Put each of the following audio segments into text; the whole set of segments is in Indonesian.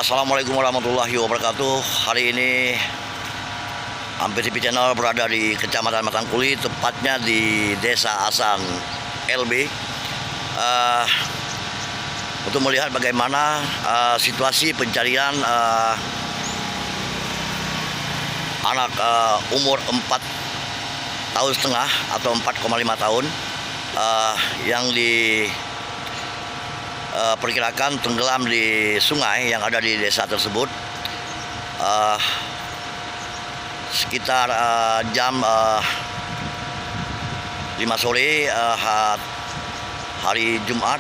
Assalamualaikum warahmatullahi wabarakatuh. Hari ini Hampir TV Channel berada di Kecamatan Matangkuli, tepatnya di Desa Asan LB, untuk melihat bagaimana situasi pencarian anak umur 4,5 tahun atau 4,5 tahun yang perkirakan tenggelam di sungai yang ada di desa tersebut sekitar jam 5 sore hari Jumat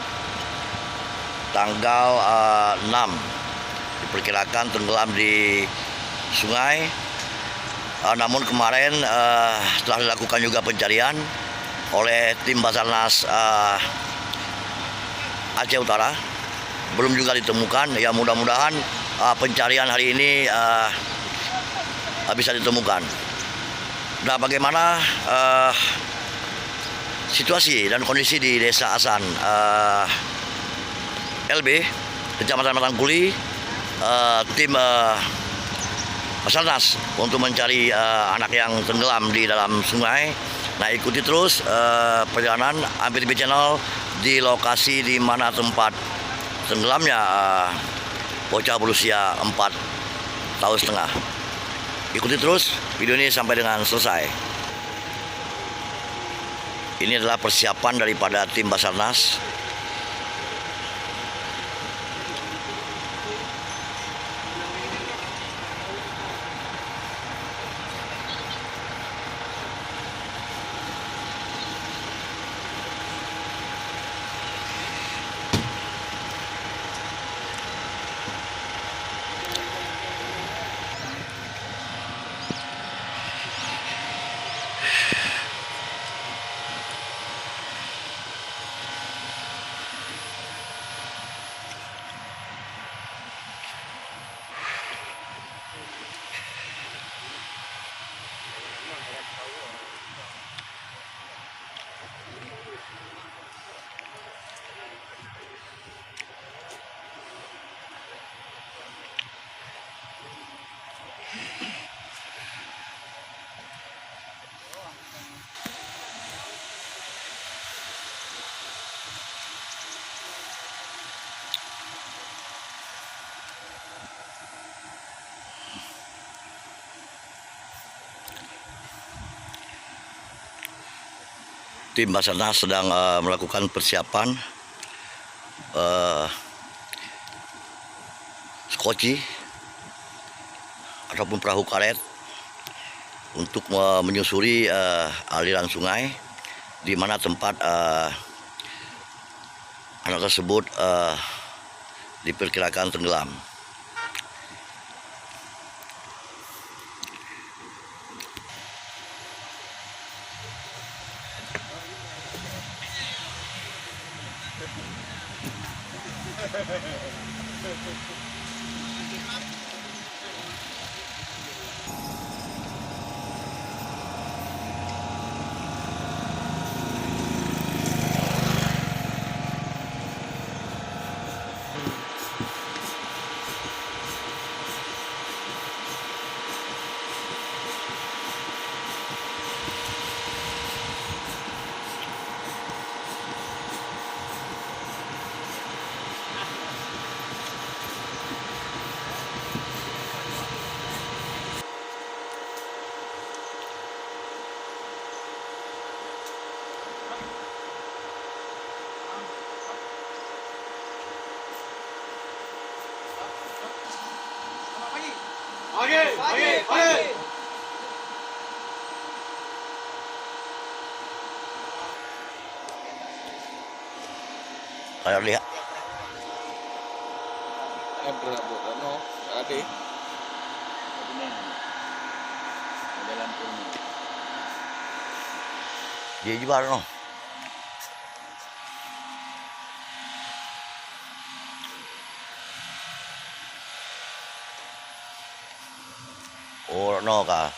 tanggal 6. Diperkirakan tenggelam di sungai. Namun kemarin setelah dilakukan juga pencarian oleh tim Basarnas Aceh Utara, belum juga ditemukan. Ya, mudah-mudahan pencarian hari ini bisa ditemukan. Nah, bagaimana situasi dan kondisi di Desa Asan LB, Kecamatan Matangkuli, tim Basarnas untuk mencari anak yang tenggelam di dalam sungai. Nah, ikuti terus perjalanan Hampir TV Channel di lokasi di mana tempat tenggelamnya bocah berusia 4,5 tahun. Ikuti terus video ini sampai dengan selesai. Ini adalah persiapan daripada tim Basarnas. Tim Basarnas sedang melakukan persiapan skoci ataupun perahu karet untuk menyusuri aliran sungai di mana tempat anak tersebut diperkirakan tenggelam. Oke. Ayo lihat. Ada. Dia juga no. Oh no kah?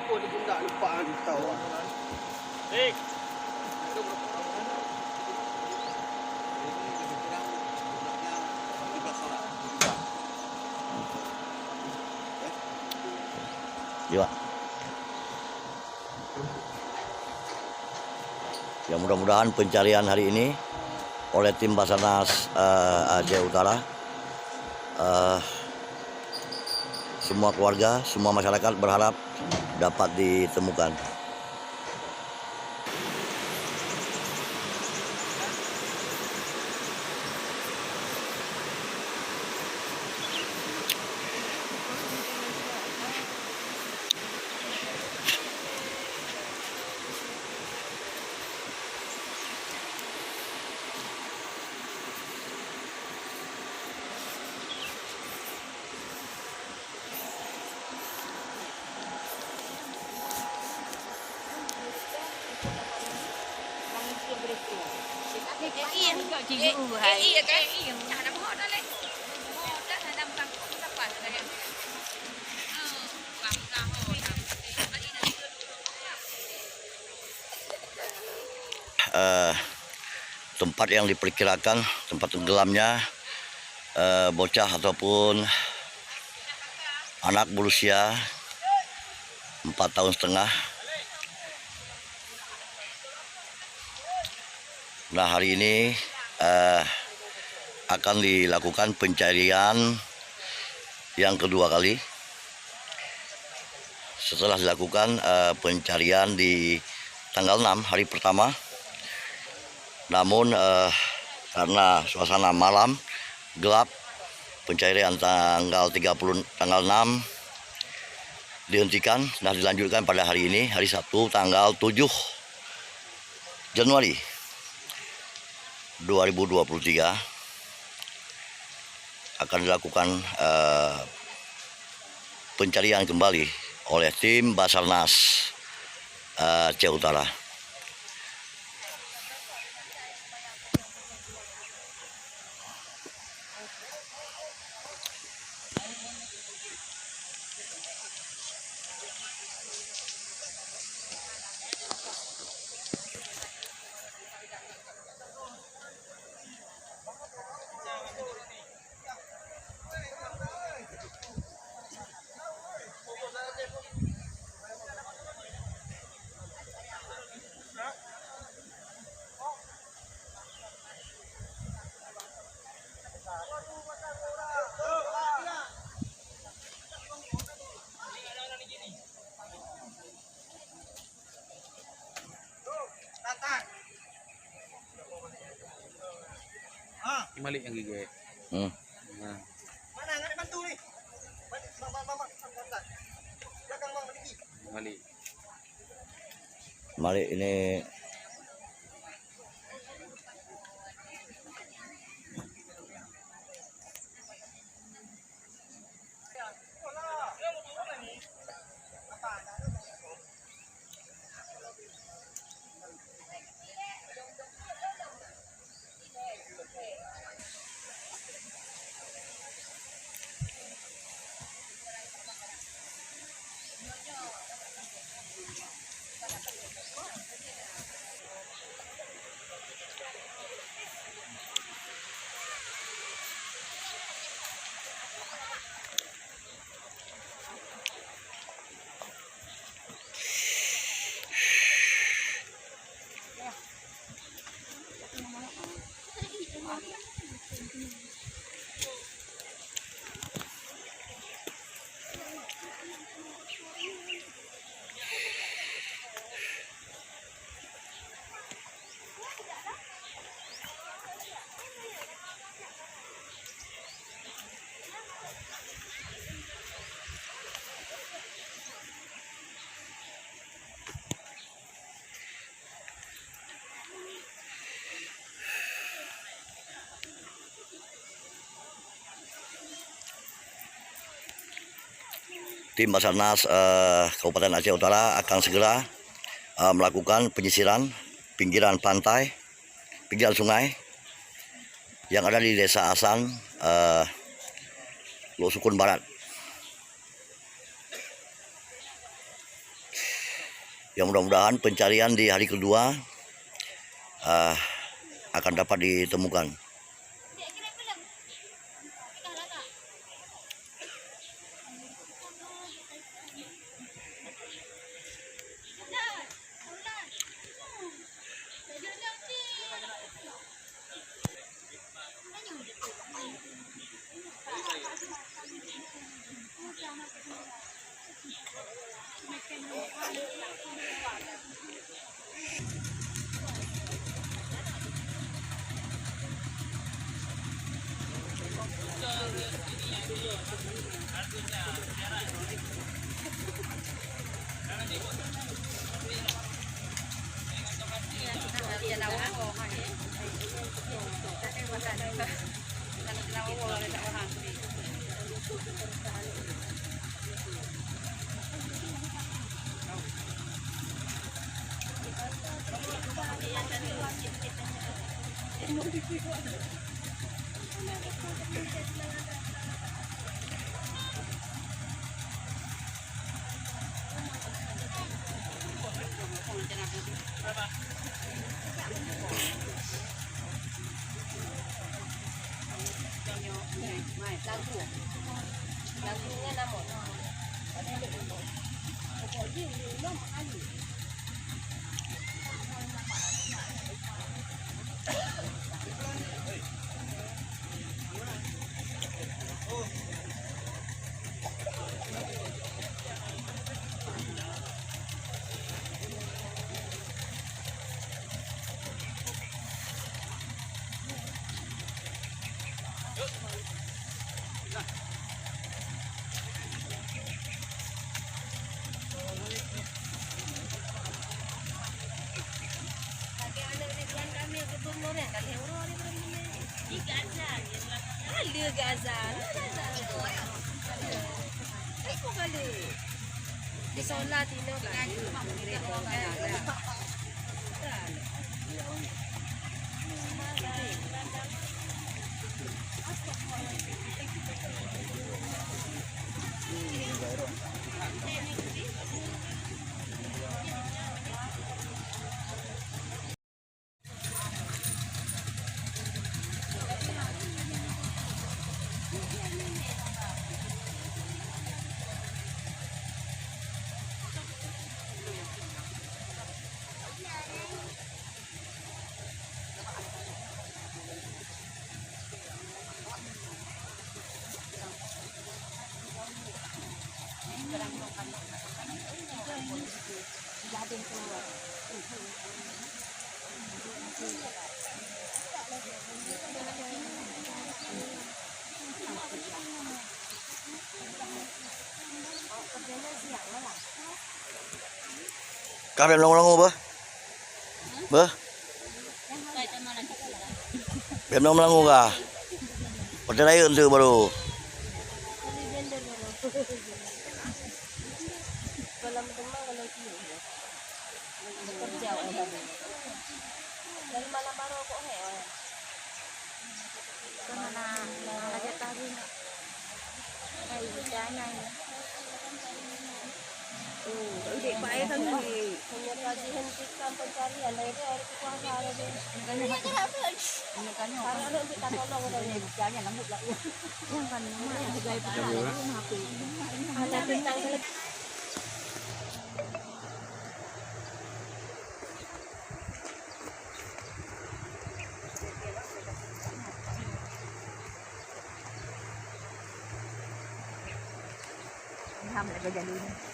Oh, dia pun tak lupa kan tahu. Dik. Ya. Ya, mudah-mudahan pencarian hari ini oleh tim Basarnas Aceh Utara, semua keluarga, semua masyarakat berharap dapat ditemukan. Tempat yang diperkirakan tempat tenggelamnya bocah ataupun anak berusia 4,5 tahun. Nah, hari ini akan dilakukan pencarian yang kedua kali setelah dilakukan pencarian di tanggal 6 hari pertama. Namun karena suasana malam gelap, pencarian tanggal 6 dihentikan dan dilanjutkan pada hari ini, hari Sabtu tanggal 7 Januari 2023 akan dilakukan pencarian kembali oleh tim Basarnas Aceh Utara. Malik yang gigi. Nah. Mana nggak dibantu nih? Belakang bang Maliki. Malik ini tim Basarnas Kabupaten Aceh Utara akan segera melakukan penyisiran pinggiran pantai, pinggiran sungai yang ada di Desa Asan, Lok Sukun Barat. yang mudah-mudahan pencarian di hari kedua akan dapat ditemukan. Kah belum langu bah? Bah? Belum langu kah? Pada lain tu baru. Dari malam baru kok hewan. Kemana aja tadi? Kayak hujannya ya. Udah baik kan nih. Hanya lagi hentikan pencarian dari hari puasa lagi. Karena nanti kita tolong dari hujannya lembut lah. Yang kan mana gaya pencarian itu HP. Ada bintang Ham lại bây giờ đi